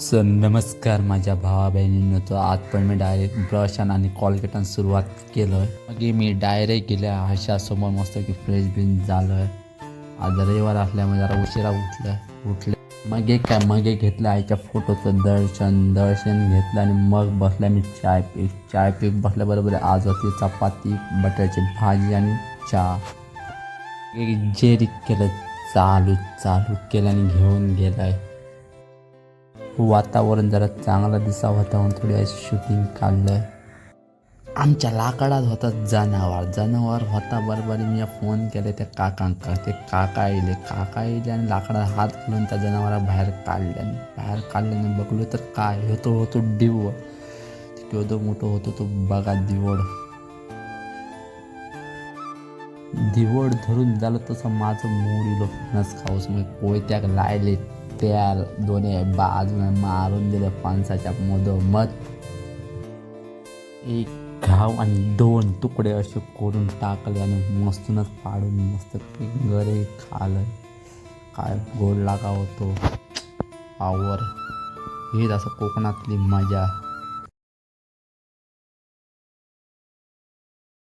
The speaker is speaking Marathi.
सर नमस्कार माझ्या भावा बहिणींनो. तो आज पण मी डायरेक्ट ब्रशन आणि कॉलगेटान सुरुवात केलं. मग मी डायरेक्ट गेल्या आरशासमोर मस्त की फ्रेश बिन झालं आहे. आज रविवार असल्यामुळे जरा उशिरा उठले मग घेतलं आईच्या फोटोचं दर्शन घेतलं आणि मग बसल्या मी चाय पीत बसल्याबरोबर आज होती चपाती, बटाट्याची भाजी आणि चहा. जेरी केलं चालू केलं आणि घेऊन गेलाय. वातावरण जरा चांगला दिसावं होता म्हणून थोडी शूटिंग काढलं. आमच्या लाकडात होता जनावर होता. बरोबर मी फोन केले त्या काकांका. ते काका येले आणि लाकडात हात घालून त्या जनावरा बाहेर काढल्याने बघलो तर काय होतो डिवळ. केवढं मोठं होतो तो बघा दिवड धरून झालं तसं माझं मूड इलो फणस खाऊस. मग कोयत्याक लायले त्या दोन्ही बाजूने मारून दिले फणसाच्या मधोमध. एक घाव आणि 2 तुकडे असे करून टाकले आणि मस्तूनच पाडून मस्त घरी खाल्लं. काय गोड लागा होतो आवर. हेच असं कोकणातली मजा.